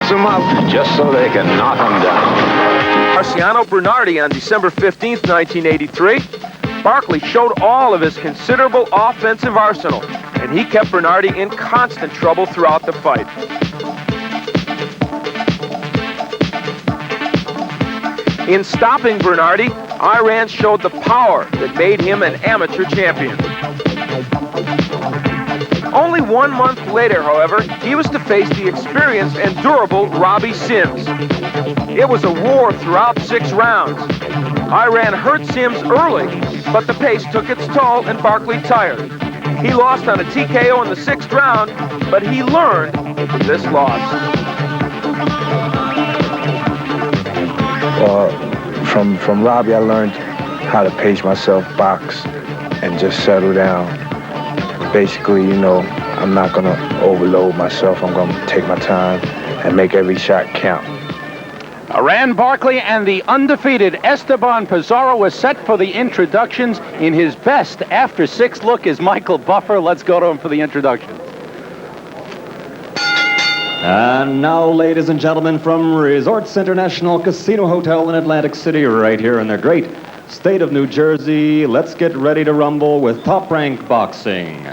Them up just so they can knock them down. Marciano Bernardi on December 15th, 1983. Barkley showed all of his considerable offensive arsenal, and he kept Bernardi in constant trouble throughout the fight. In stopping Bernardi, Iran showed the power that made him an amateur champion. Only 1 month later, however, he was to face the experienced and durable Robbie Sims. It was a war throughout 6 rounds. Iran hurt Sims early, but the pace took its toll and Barkley tired. He lost on a TKO in the 6th round, but he learned from this loss. From Robbie, I learned how to pace myself, box, and just settle down. Basically, you know, I'm not going to overload myself. I'm going to take my time and make every shot count. Iran Barkley and the undefeated Esteban Pizarro was set for the introductions. In his best after 6 look is Michael Buffer. Let's go to him for the introduction. And now, ladies and gentlemen, from Resorts International Casino Hotel in Atlantic City, right here in the great state of New Jersey, let's get ready to rumble with Top Rank Boxing.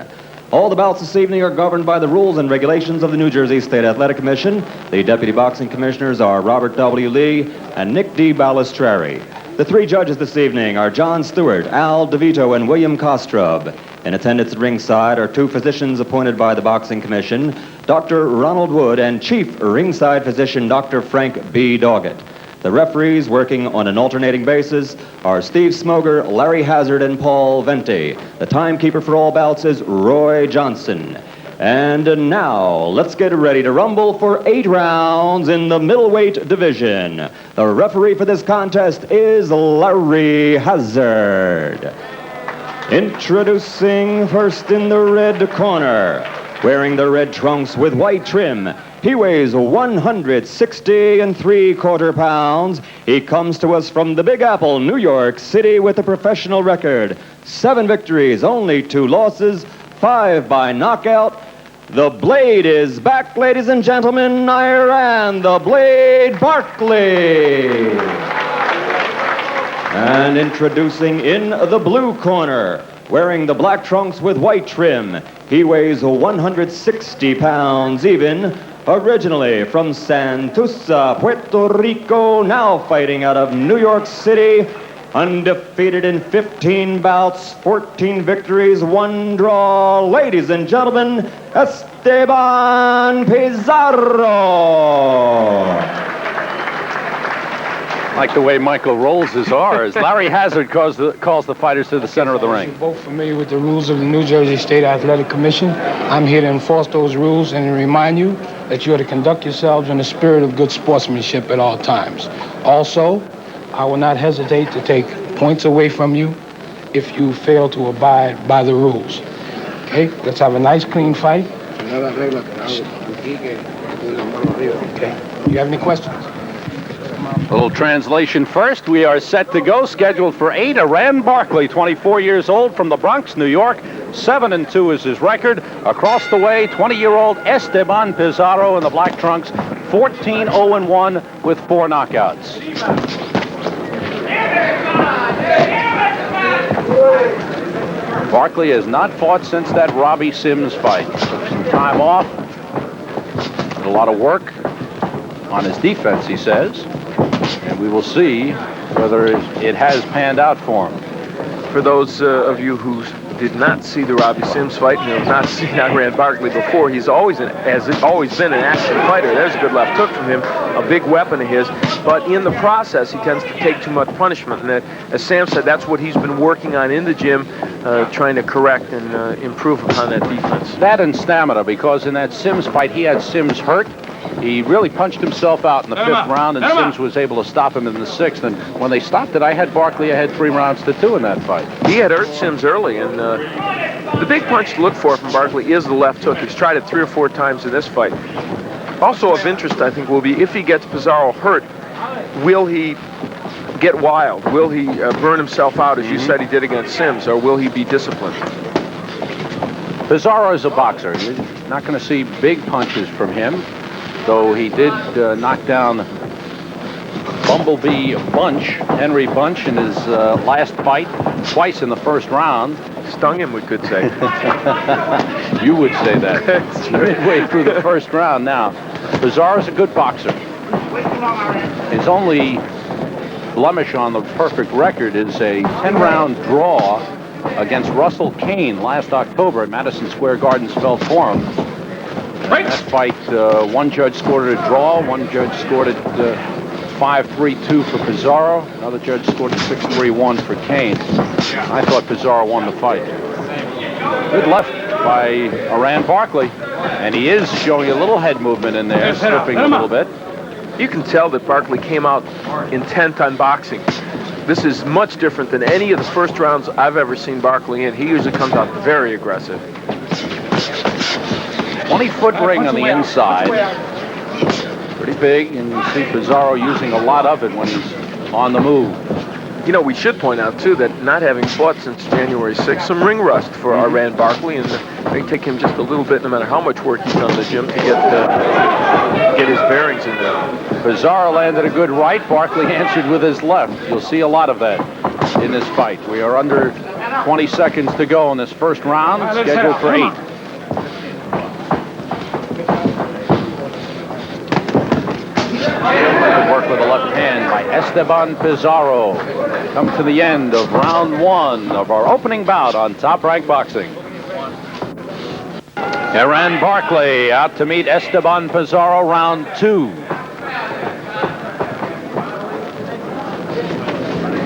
All the bouts this evening are governed by the rules and regulations of the New Jersey State Athletic Commission. The deputy boxing commissioners are Robert W. Lee and Nick D. Balistrari. The 3 judges this evening are John Stewart, Al DeVito, and William Kostrub. In attendance at ringside are 2 physicians appointed by the Boxing Commission, Dr. Ronald Wood and Chief Ringside Physician Dr. Frank B. Doggett. The referees, working on an alternating basis, are Steve Smoger, Larry Hazard, and Paul Venti. The timekeeper for all bouts is Roy Johnson. And now, let's get ready to rumble for 8 rounds in the middleweight division. The referee for this contest is Larry Hazard. Introducing first in the red corner, wearing the red trunks with white trim. He weighs 160 3/4 pounds. He comes to us from the Big Apple, New York City, with a professional record. 7 victories, only 2 losses, 5 by knockout. The Blade is back, ladies and gentlemen. Iran, the Blade Barkley. And introducing in the blue corner, wearing the black trunks with white trim. He weighs 160 pounds even. Originally from Santurce, Puerto Rico, now fighting out of New York City. Undefeated in 15 bouts, 14 victories, 1 draw. Ladies and gentlemen, Esteban Pizarro. Like the way Michael rolls his R's. Larry Hazard calls the fighters to the center of the ring. You're both familiar with the rules of the New Jersey State Athletic Commission. I'm here to enforce those rules and to remind you that you are to conduct yourselves in a spirit of good sportsmanship at all times. Also, I will not hesitate to take points away from you if you fail to abide by the rules. Okay, let's have a nice, clean fight. Okay, you have any questions? A little translation first. We are set to go, scheduled for 8. Iran Barkley, 24 years old, from the Bronx, New York. 7-2 is his record. Across the way, 20-year-old Esteban Pizarro in the black trunks, 14-0-1 with 4 knockouts. Barkley has not fought since that Robbie Sims fight. Took some time off. Did a lot of work on his defense, he says. And we will see whether it has panned out for him. For those of you who did not see the Robbie Sims fight and have not seen Iran Barkley before, he's always been an action fighter. There's a good left hook from him, a big weapon of his. But in the process, he tends to take too much punishment. And as Sam said, that's what he's been working on in the gym, trying to correct and improve upon that defense. That and stamina, because in that Sims fight, he had Sims hurt. He really punched himself out in the 5th round, and Sims was able to stop him in the 6th. And when they stopped it, I had Barkley ahead 3 rounds to 2 in that fight. He had hurt Sims early, and the big punch to look for from Barkley is the left hook. He's tried it 3 or 4 times in this fight. Also of interest, I think, will be if he gets Pizarro hurt, will he get wild? Will he burn himself out, as you said he did against Sims, or will he be disciplined? Pizarro is a boxer. You're not going to see big punches from him. though he did knock down Bumblebee Bunch, Henry Bunch, in his last fight, twice in the first round. Stung him, we could say. You would say that. Midway through the first round now. Pizarro's a good boxer. His only blemish on the perfect record is a 10-round draw against Russell Kane last October at Madison Square Garden Spelt Forum. That fight, one judge scored it a draw, one judge scored it 5-3-2 for Pizarro, another judge scored it 6-3-1 for Kane. I thought Pizarro won the fight. Good left by Iran Barkley, and he is showing a little head movement in there, slipping a little bit. You can tell that Barkley came out intent on boxing. This is much different than any of the first rounds I've ever seen Barkley in. He usually comes out very aggressive. 20-foot ring on the inside. Pretty big, and you see Pizarro using a lot of it when he's on the move. You know, we should point out, too, that not having fought since January 6th, some ring rust for Iran Barkley, and it may take him just a little bit, no matter how much work he's done in the gym, to get his bearings in there. Pizarro landed a good right. Barkley answered with his left. You'll see a lot of that in this fight. We are under 20 seconds to go in this first round, scheduled for 8. Good work with the left hand by Esteban Pizarro. Come to the end of round 1 of our opening bout on Top Rank Boxing. Iran Barkley out to meet Esteban Pizarro, round 2.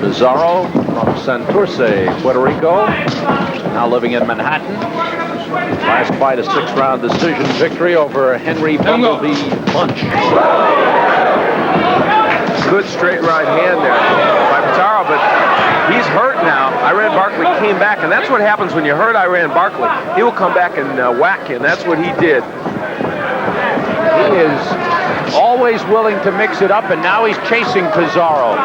Pizarro from Santurce, Puerto Rico, now living in Manhattan. Last fight, a 6-round decision victory over Henry Bumblebee Bunch. Good straight right hand there by Pizarro, but he's hurt now. Iran Barkley came back, and that's what happens when you hurt Iran Barkley. He will come back and whack you, and that's what he did. He is always willing to mix it up, and now he's chasing Pizarro.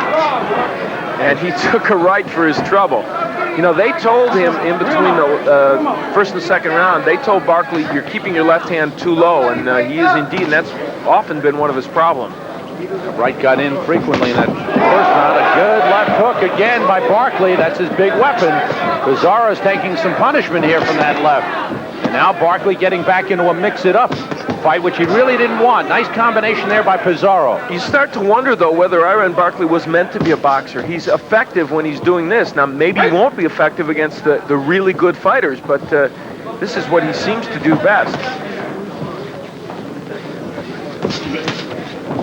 And he took a right for his trouble. You know, they told him in between the first and second round, they told Barkley, you're keeping your left hand too low, and he is indeed, and that's often been one of his problems. The right got in frequently in that first round. A good left hook again by Barkley. That's his big weapon. Pizarro's taking some punishment here from that left. And now Barkley getting back into a mix-it-up fight, which he really didn't want. Nice combination there by Pizarro. You start to wonder, though, whether Iran Barkley was meant to be a boxer. He's effective when he's doing this. Now, maybe he won't be effective against the really good fighters, but this is what he seems to do best.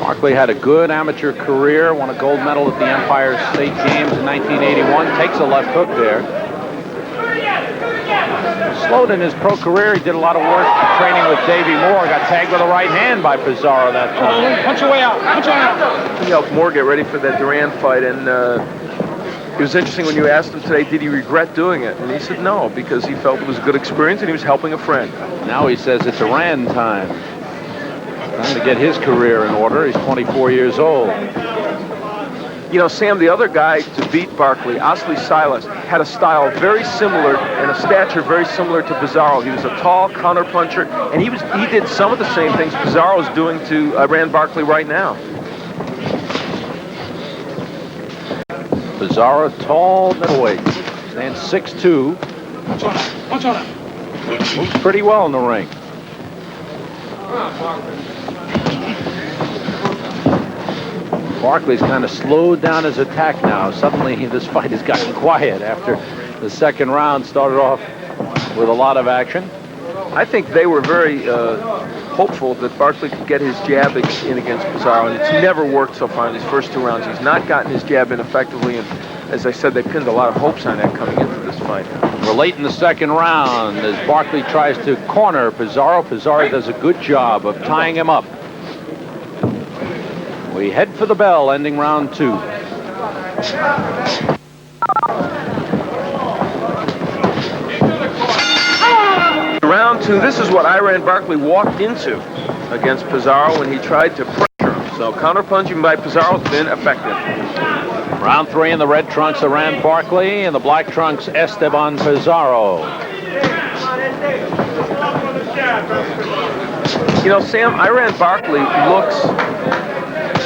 Barkley had a good amateur career, won a gold medal at the Empire State Games in 1981. Takes a left hook there. Slowed in his pro career. He did a lot of work training with Davey Moore. Got tagged with a right hand by Pizarro that time. Punch your way out. Punch your way out. He helped Moore get ready for that Duran fight, and it was interesting when you asked him today, did he regret doing it? And he said no, because he felt it was a good experience and he was helping a friend. Now he says it's Iran time. Trying to get his career in order. He's 24 years old. You know, Sam, the other guy to beat Barkley, Asli Silas, had a style very similar and a stature very similar to Pizarro. He was a tall counterpuncher, and he did some of the same things Pizarro is doing to Iran Barkley right now. Pizarro, tall middleweight, stands 6'2". Punch on it. Moves pretty well in the ring. Barkley's kind of slowed down his attack now. Suddenly this fight has gotten quiet after the second round started off with a lot of action. I think they were very hopeful that Barkley could get his jab in against Pizarro, and it's never worked so far in these first 2 rounds. He's not gotten his jab in effectively, and as I said, they pinned a lot of hopes on that coming into this fight. We're late in the second round as Barkley tries to corner Pizarro. Pizarro does a good job of tying him up. We head for the bell, ending round 2. Round 2, this is what Iran Barkley walked into against Pizarro when he tried to pressure him. So counterpunching by Pizarro has been effective. Round 3 in the red trunks, Iran Barkley. In the black trunks, Esteban Pizarro. You know, Sam, Iran Barkley looks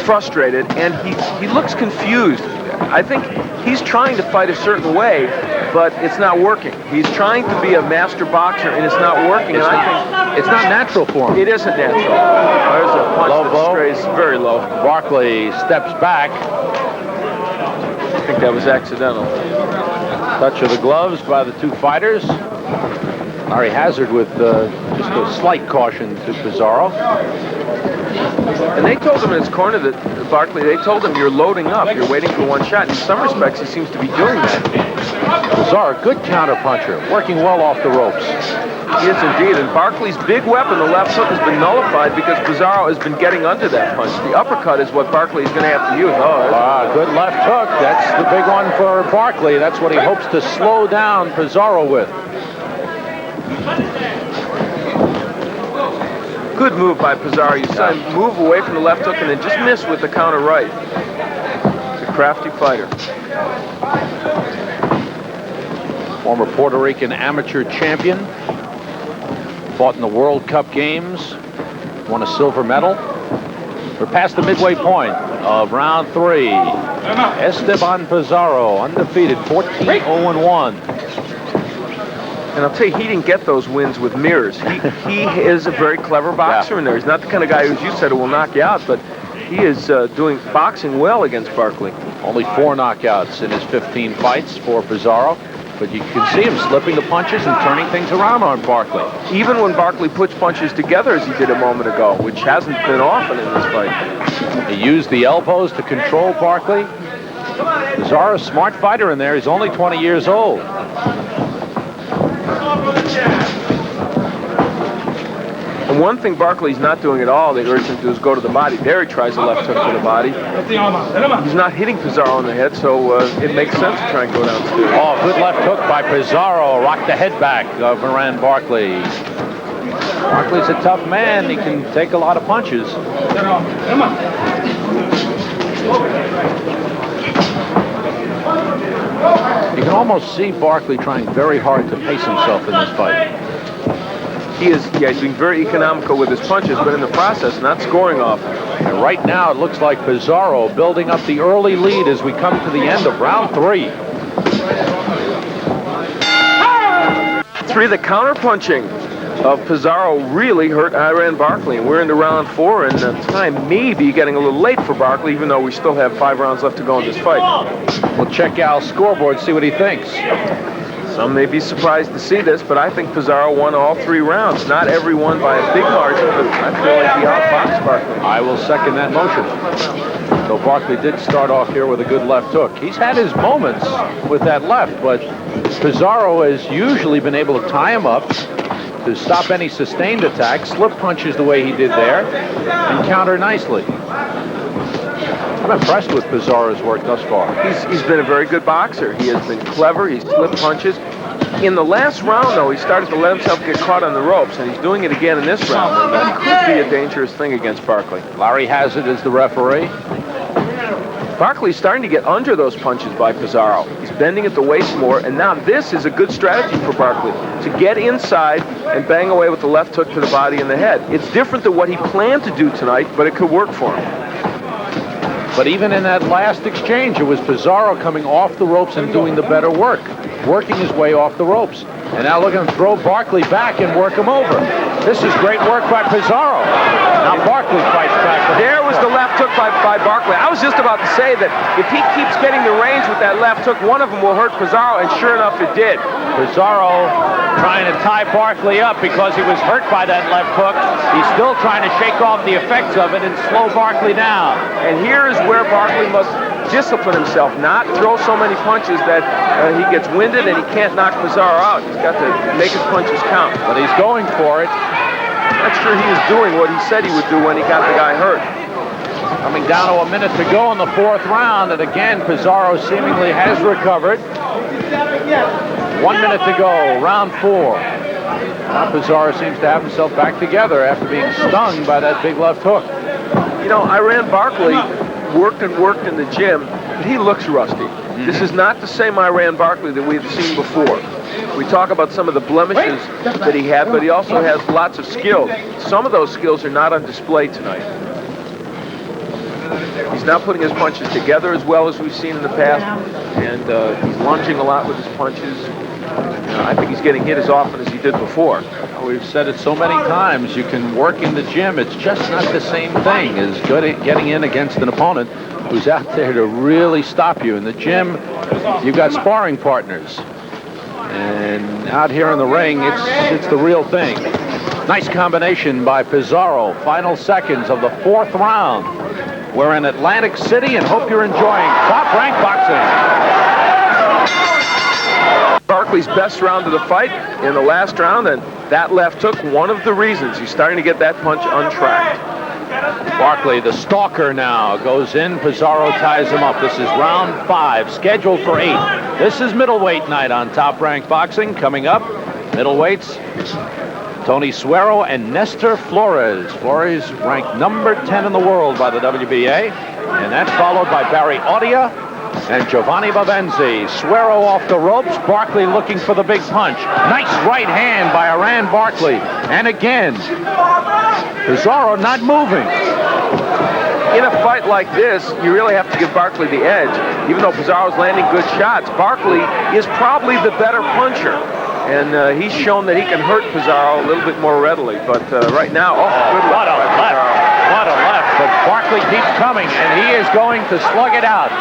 frustrated, and he looks confused. I think he's trying to fight a certain way, but it's not working. He's trying to be a master boxer, and it's not working. It's not natural for him. It isn't natural. There's a punch Low that blow. strays very low. Barkley steps back. I think that was accidental. Touch of the gloves by the two fighters. Larry Hazard with just a slight caution to Pizarro. And they told him in his corner that Barkley, they told him you're loading up, you're waiting for one shot. In some respects, he seems to be doing that. Pizarro, good counterpuncher, working well off the ropes. He is indeed, and Barkley's big weapon, the left hook, has been nullified because Pizarro has been getting under that punch. The uppercut is what Barkley is going to have to use. Good left hook. That's the big one for Barkley. That's what he hopes to slow down Pizarro with. Good move by Pizarro. You saw him move away from the left hook and then just miss with the counter right. He's a crafty fighter. Former Puerto Rican amateur champion. Fought in the World Cup games. Won a silver medal. We're past the midway point of round 3. Esteban Pizarro, undefeated, 14-0-1. And I'll tell you, he didn't get those wins with mirrors. He is a very clever boxer in there. He's not the kind of guy who, as you said, who will knock you out, but he is doing boxing well against Barkley. Only 4 knockouts in his 15 fights for Pizarro, but you can see him slipping the punches and turning things around on Barkley. Even when Barkley puts punches together, as he did a moment ago, which hasn't been often in this fight. He used the elbows to control Barkley. Pizarro, a smart fighter in there. He's only 20 years old. And one thing Barkley's not doing at all, they urge him to do, is go to the body. There he tries a left hook to the body. He's not hitting Pizarro on the head, so it makes sense to try and go downstairs. Oh, good left hook by Pizarro. Rocked the head back of Iran Barkley. Barkley's a tough man. He can take a lot of punches. You can almost see Barkley trying very hard to pace himself in this fight. He's being very economical with his punches, but in the process, not scoring off. And right now, it looks like Pizarro building up the early lead as we come to the end of round 3. 3, the counter-punching of Pizarro really hurt Iran Barkley. And we're into round 4, and time may be getting a little late for Barkley, even though we still have 5 rounds left to go in this fight. We'll check Al's scoreboard, see what he thinks. Some may be surprised to see this, but I think Pizarro won all 3 rounds. Not every one by a big margin, but I feel like he outboxed Barkley. I will second that motion. So Barkley did start off here with a good left hook. He's had his moments with that left, but Pizarro has usually been able to tie him up to stop any sustained attack, slip punches the way he did there, and counter nicely. I'm impressed with Pizarro's work thus far. He's been a very good boxer. He has been clever. He's slipped punches. In the last round, though, he started to let himself get caught on the ropes, and he's doing it again in this round. And that could be a dangerous thing against Barkley. Larry Hazard is the referee. Barkley's starting to get under those punches by Pizarro. He's bending at the waist more, and now this is a good strategy for Barkley, to get inside and bang away with the left hook to the body and the head. It's different than what he planned to do tonight, but it could work for him. But even in that last exchange, it was Pizarro coming off the ropes and doing the better work, working his way off the ropes. And now look at him throw Barkley back and work him over. This is great work by Pizarro. Now Barkley fights back. There was the left hook by Barkley. I was just about to say that if he keeps getting the range with that left hook, one of them will hurt Pizarro, and sure enough, it did. Pizarro trying to tie Barkley up because he was hurt by that left hook. He's still trying to shake off the effects of it and slow Barkley down. And here is where Barkley must discipline himself, not throw so many punches that he gets winded and he can't knock Pizarro out. He's got to make his punches count. But he's going for it. I'm not sure he was doing what he said he would do when he got the guy hurt. Coming down to a minute to go in the 4th round, and again, Pizarro seemingly has recovered. 1 minute to go, round 4. Now Pizarro seems to have himself back together after being stung by that big left hook. You know, Iran Barkley worked and worked in the gym, but he looks rusty. This is not the same Iran Barkley that we've seen before. We talk about some of the blemishes that he had, but he also has lots of skill. Some of those skills are not on display tonight. He's not putting his punches together as well as we've seen in the past, and he's lunging a lot with his punches. I think he's getting hit as often as he did before. We've said it so many times, you can work in the gym. It's just not the same thing as getting in against an opponent who's out there to really stop you. In the gym, you've got sparring partners. And out here in the ring, it's the real thing. Nice combination by Pizarro. Final seconds of the 4th round. We're in Atlantic City and hope you're enjoying Top Rank Boxing. Barkley's best round of the fight in the last round, and that left hook, one of the reasons he's starting to get that punch untracked. Barkley, the stalker now, goes in. Pizarro ties him up. This is round 5, scheduled for 8. This is middleweight night on Top Rank Boxing. Coming up, middleweights, Tony Suero and Nestor Flores. Flores ranked number 10 in the world by the WBA. And that's followed by Barry Audia and Giovanni Babenzi. Suero off the ropes. Barkley looking for the big punch. Nice right hand by Iran Barkley. And again, Pizarro not moving. In a fight like this, you really have to give Barkley the edge. Even though Pizarro's landing good shots, Barkley is probably the better puncher. And he's shown that he can hurt Pizarro a little bit more readily. But right now, good what a left. What a left. But Barkley keeps coming, and he is going to slug it out.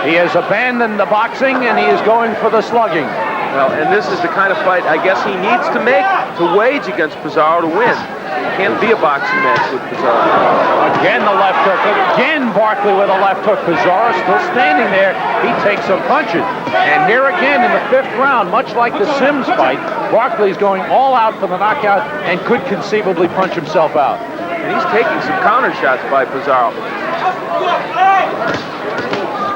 He has abandoned the boxing, and he is going for the slugging. Well, and this is the kind of fight I guess he needs to make to wage against Pizarro to win. It can't be a boxing match with Pizarro. Again the left hook. Again Barkley with a left hook. Pizarro still standing there. He takes some punches. And here again in the 5th round, much like the Sims fight, Barkley's going all out for the knockout and could conceivably punch himself out. And he's taking some counter shots by Pizarro.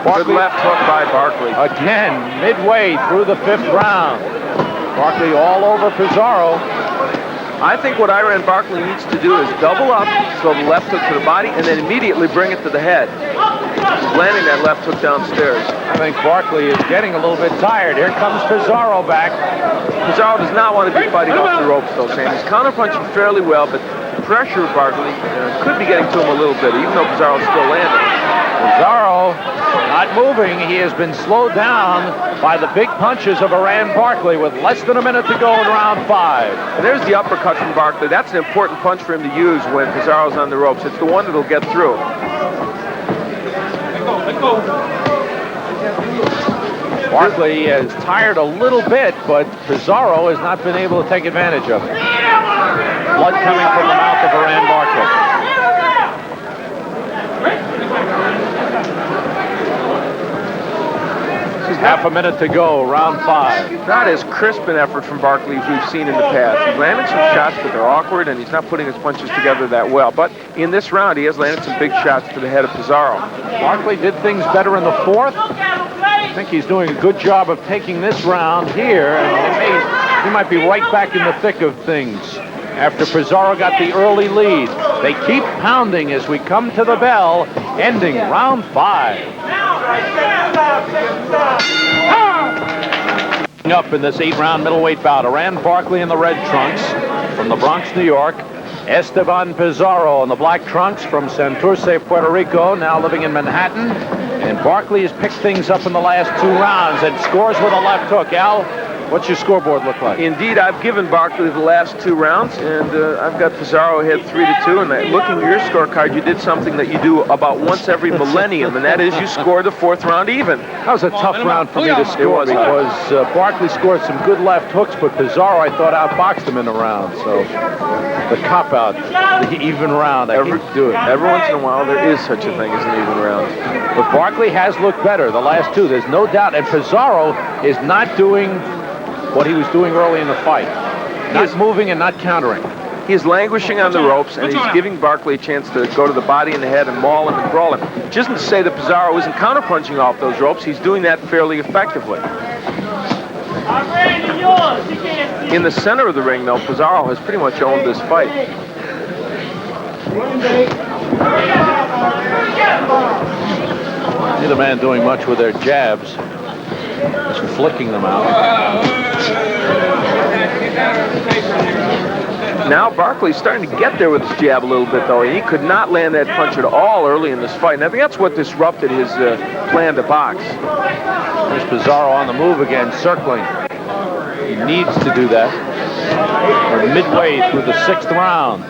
Good left hook by Barkley. Again, midway through the 5th round. Barkley all over Pizarro. I think what Iran Barkley needs to do is double up, throw the left hook to the body, and then immediately bring it to the head. He's landing that left hook downstairs. I think Barkley is getting a little bit tired. Here comes Pizarro back. Pizarro does not want to be fighting off the ropes, though, Sam. He's counterpunching fairly well, but the pressure of Barkley could be getting to him a little bit, even though Pizarro's still landing. Pizarro not moving. He has been slowed down by the big punches of Iran Barkley with less than a minute to go in round 5. And there's the uppercut from Barkley. That's an important punch for him to use when Pizarro's on the ropes. It's the one that'll get through. Barkley is tired a little bit, but Pizarro has not been able to take advantage of it. Blood coming from the mouth of Iran Barkley. Half a minute to go, round 5. Not as crisp an effort from Barkley as we've seen in the past. He's landed some shots, but they're awkward, and he's not putting his punches together that well. But in this round, he has landed some big shots to the head of Pizarro. Barkley did things better in the 4th. I think he's doing a good job of taking this round here, and he might be right back in the thick of things after Pizarro got the early lead. They keep pounding as we come to the bell, ending round 5. Up in this 8-round middleweight bout, Iran Barkley in the red trunks from the Bronx, New York. Esteban Pizarro in the black trunks from Santurce, Puerto Rico, now living in Manhattan. And Barkley has picked things up in the last 2 rounds and scores with a left hook. Al, what's your scoreboard look like? Indeed, I've given Barkley the last 2 rounds, and I've got Pizarro ahead 3-2. And looking at your scorecard, you did something that you do about once every millennium, and that is you scored the 4th round even. That was a tough round for me to score because Barkley scored some good left hooks, but Pizarro, I thought, outboxed him in the round. So the cop-out, the even round, I hate to do it. Every once in a while, there is such a thing as an even round. But Barkley has looked better the last 2, there's no doubt. And Pizarro is not doing what he was doing early in the fight. Not moving and not countering. He's languishing on the ropes, and he's giving Barkley a chance to go to the body and the head and maul him and brawl him. Which isn't to say that Pizarro isn't counterpunching off those ropes. He's doing that fairly effectively. In the center of the ring, though, Pizarro has pretty much owned this fight. Neither man doing much with their jabs. Just flicking them out. Now Barkley's starting to get there with his jab a little bit, though. He could not land that punch at all early in this fight, and I think that's what disrupted his plan to box. There's Pizarro on the move again, circling. He needs to do that. We're midway through the 6th round.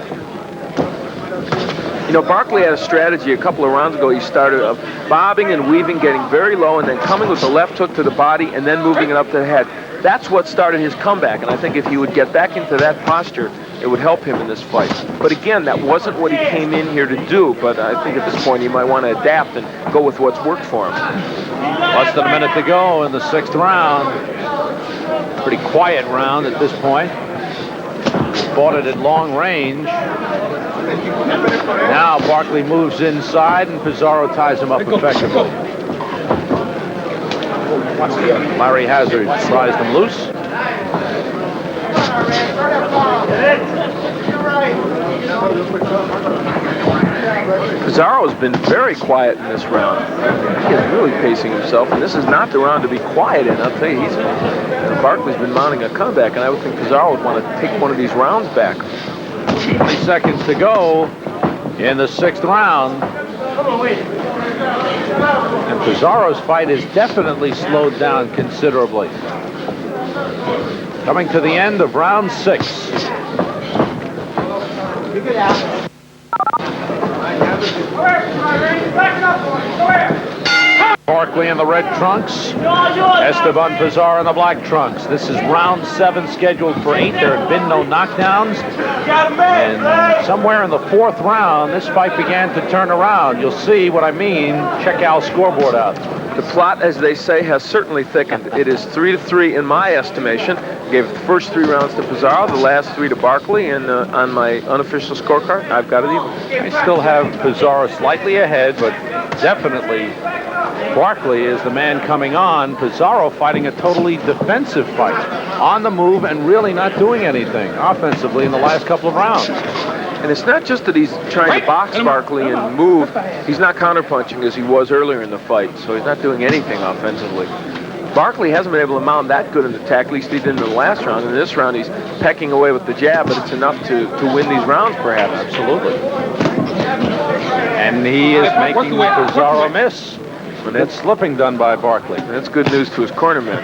You know, Barkley had a strategy a couple of rounds ago. He started bobbing and weaving, getting very low, and then coming with the left hook to the body and then moving it up to the head. That's what started his comeback, and I think if he would get back into that posture, it would help him in this fight. But again, that wasn't what he came in here to do, but I think at this point he might want to adapt and go with what's worked for him. Less than a minute to go in the 6th round. Pretty quiet round at this point. Fought it at long range. Now Barkley moves inside and Pizarro ties him up effectively. Larry Hazard prized him loose. Pizarro has been very quiet in this round. He is really pacing himself, and this is not the round to be quiet in. I'll tell you, Barkley's been mounting a comeback, and I would think Pizarro would want to take one of these rounds back. 20 seconds to go in the 6th round. And Pizarro's fight is definitely slowed down considerably. Coming to the end of round 6. Barkley in the red trunks, Esteban Pizarro in the black trunks. This is round 7, scheduled for 8. There have been no knockdowns. And somewhere in the 4th round, this fight began to turn around. You'll see what I mean. Check Al's scoreboard out. The plot, as they say, has certainly thickened. It is 3-3 in my estimation. Gave the first 3 rounds to Pizarro, the last 3 to Barkley, and on my unofficial scorecard, I've got it even. I still have Pizarro slightly ahead, but definitely Barkley is the man coming on. Pizarro fighting a totally defensive fight, on the move and really not doing anything offensively in the last couple of rounds. And it's not just that he's trying to box Barkley and move. He's not counterpunching as he was earlier in the fight, so he's not doing anything offensively. Barkley hasn't been able to mount that good an attack, at least he did in the last round. In this round, he's pecking away with the jab, but it's enough to win these rounds, perhaps. Absolutely. And he is making Pizarro miss. And That's slipping done by Barkley. That's good news to his cornerman.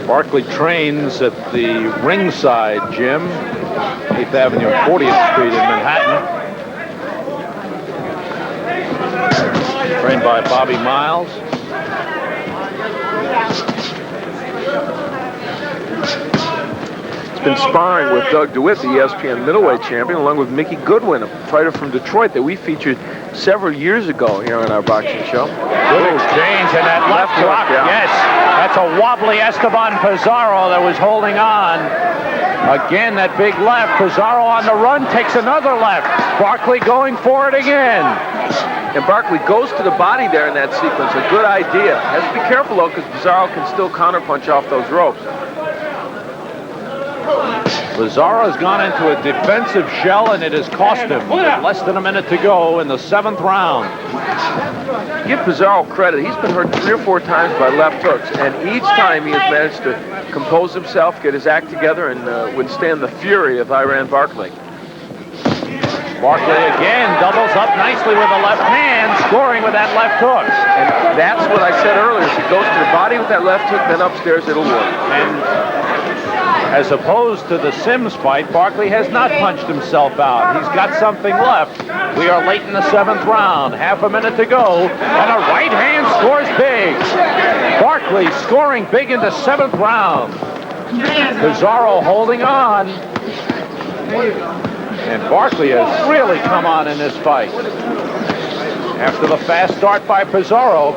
Barkley trains at the ringside gym, 8th Avenue and 40th Street in Manhattan. Trained by Bobby Miles. He's been sparring with Doug DeWitt, the ESPN middleweight champion, along with Mickey Goodwin, a fighter from Detroit that we featured several years ago here on our boxing show. Good exchange, and that left hook, yes. That's a wobbly Esteban Pizarro that was holding on. Again, that big left. Pizarro on the run, takes another left. Barkley going for it again. And Barkley goes to the body there in that sequence. A good idea. Has to be careful, though, because Pizarro can still counterpunch off those ropes. Pizarro has gone into a defensive shell, and it has cost him. Less than a minute to go in the 7th round. Give Pizarro credit. He's been hurt 3 or 4 times by left hooks, and each time he has managed to compose himself, get his act together, and withstand the fury of Iran Barkley. Barkley again doubles up nicely with the left hand, scoring with that left hook. And that's what I said earlier. If he goes to the body with that left hook, then upstairs it'll work. And as opposed to the Sims fight, Barkley has not punched himself out. He's got something left. We are late in the 7th round. Half a minute to go. And a right hand scores big. Barkley scoring big in the 7th round. Pizarro holding on. And Barkley has really come on in this fight. After the fast start by Pizarro.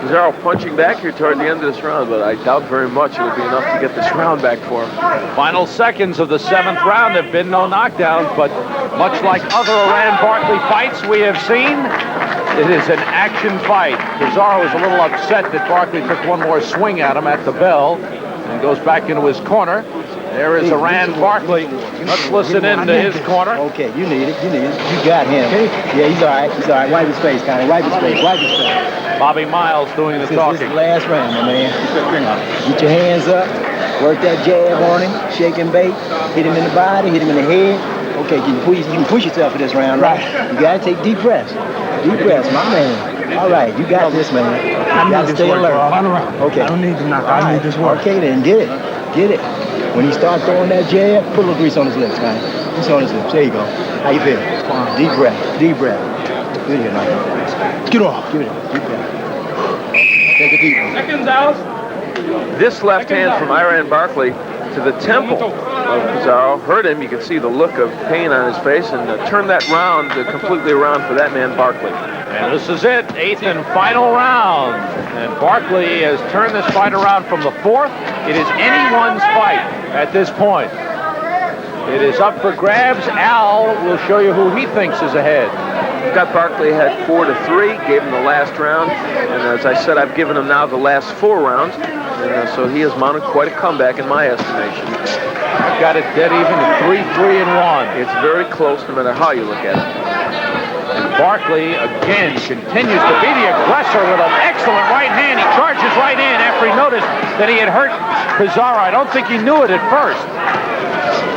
Pizarro punching back here toward the end of this round, but I doubt very much it'll be enough to get this round back for him. Final seconds of the 7th round. There have been no knockdowns, but much like other Iran Barkley fights we have seen, it is an action fight. Pizarro is a little upset that Barkley took one more swing at him at the bell and goes back into his corner. There is Iran Barkley. Let's listen into his corner. Okay, you need it. You got him. Yeah, he's all right. Wipe his face, Connie. Wipe his face. Bobby Miles doing the This talking. is the last round, my man. Get your hands up. Work that jab on him. Shake and bait. Hit him in the body. Hit him in the head. Okay, you can push yourself for this round, right? You got to take deep breaths. Deep breaths, my man. All right, you got this, man. You got to stay alert. Okay. I don't need to knock. I need this work. Okay, then get it. When he starts throwing that jab, put a little grease on his lips, man. Grease on his lips. There you go. How you feel? Deep breath. Good here, now. Get off. Give it up. Deep breath. Take a deep one. Seconds out. This left hand from Iran Barkley to the temple of Pizarro hurt him. You can see the look of pain on his face, and turn that round completely around for that man Barkley. And this is it, 8th and final round. And Barkley has turned this fight around from the 4th. It is anyone's fight at this point. It is up for grabs. Al will show you who he thinks is ahead. Got Barkley ahead 4-3, gave him the last round, and as I said, I've given him now the last 4 rounds, and so he has mounted quite a comeback in my estimation. I've got it dead even at 3-3-1. It's very close no matter how you look at it. And Barkley again continues to be the aggressor with an excellent right hand. He charges right in after he noticed that he had hurt Pizarro. I don't think he knew it at first.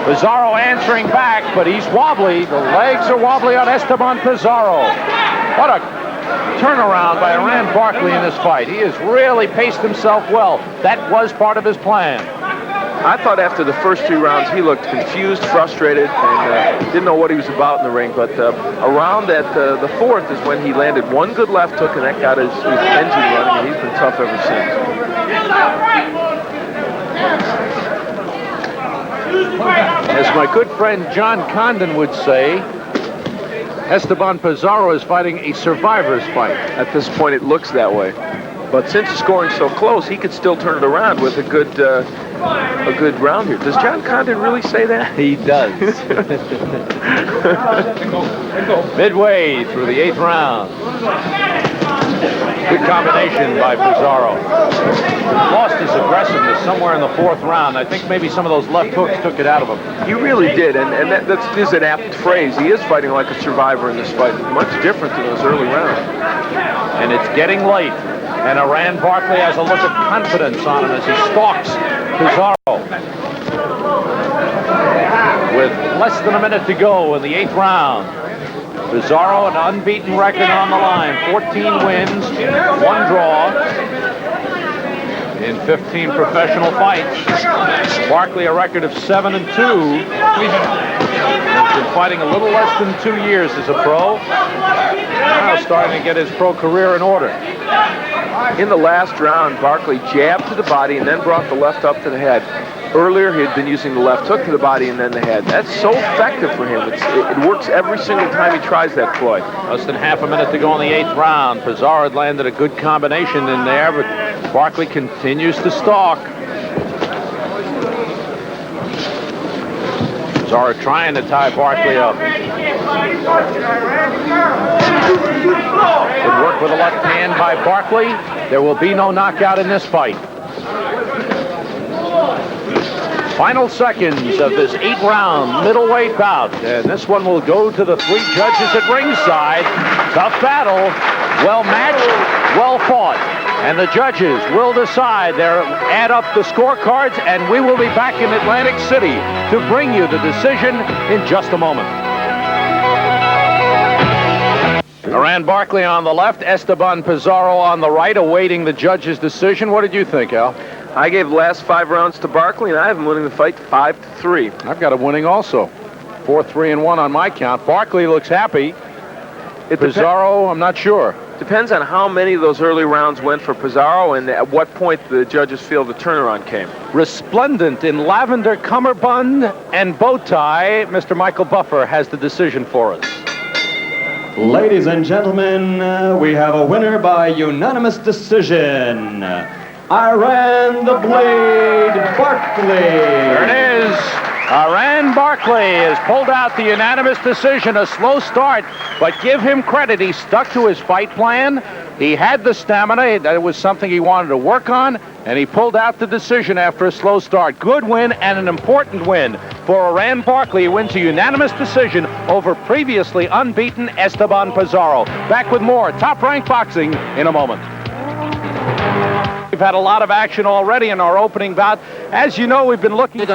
Pizarro answering back, but he's wobbly. The legs are wobbly on Esteban Pizarro. What a turnaround by Iran Barkley in this fight. He has really paced himself well. That was part of his plan. I thought after the first 3 rounds he looked confused, frustrated, and didn't know what he was about in the ring. But around at the 4th is when he landed one good left hook, and that got his engine running, and he's been tough ever since. As my good friend John Condon would say, Esteban Pizarro is fighting a survivor's fight. At this point, it looks that way. But since the scoring's so close, he could still turn it around with a good round here. Does John Condon really say that? He does. Midway through the 8th round. Good combination by Pizarro. Lost his aggressiveness somewhere in the 4th round. I think maybe some of those left hooks took it out of him. He really did, and that is an apt phrase. He is fighting like a survivor in this fight. Much different than those early rounds. And it's getting late. And Iran Barkley has a look of confidence on him as he stalks Pizarro. With less than a minute to go in the 8th round. Pizarro, an unbeaten record on the line. 14 wins, 1 draw in 15 professional fights. Barkley, a record of 7-2. He's been fighting a little less than 2 years as a pro. Now starting to get his pro career in order. In the last round, Barkley jabbed to the body and then brought the left up to the head. Earlier, he had been using the left hook to the body and then the head. That's so effective for him. It works every single time he tries that ploy. Less than half a minute to go in the 8th round. Pizarro had landed a good combination in there, but Barkley continues to stalk. Pizarro trying to tie Barkley up. Good work with a left hand by Barkley. There will be no knockout in this fight. Final seconds of this 8-round middleweight bout. And this one will go to the 3 judges at ringside. Tough battle. Well matched, well fought. And the judges will decide. They'll add up the scorecards, and we will be back in Atlantic City to bring you the decision in just a moment. Iran Barkley on the left, Esteban Pizarro on the right, awaiting the judge's decision. What did you think, Al? I gave the last 5 rounds to Barkley, and I have him winning the fight 5-3. I've got him winning also. 4-3-1 on my count. Barkley looks happy. Pizarro, I'm not sure. Depends on how many of those early rounds went for Pizarro and at what point the judges feel the turnaround came. Resplendent in lavender cummerbund and bow tie, Mr. Michael Buffer has the decision for us. Ladies and gentlemen, we have a winner by unanimous decision. Iran the Blade Barkley. There it is. Iran Barkley has pulled out the unanimous decision. A slow start, but give him credit. He stuck to his fight plan. He had the stamina. That was something he wanted to work on, and he pulled out the decision after a slow start. Good win and an important win for Ran Barkley. He wins a unanimous decision over previously unbeaten Esteban Pizarro. Back with more Top Rank Boxing in a moment. We've had a lot of action already in our opening bout. As you know, we've been looking at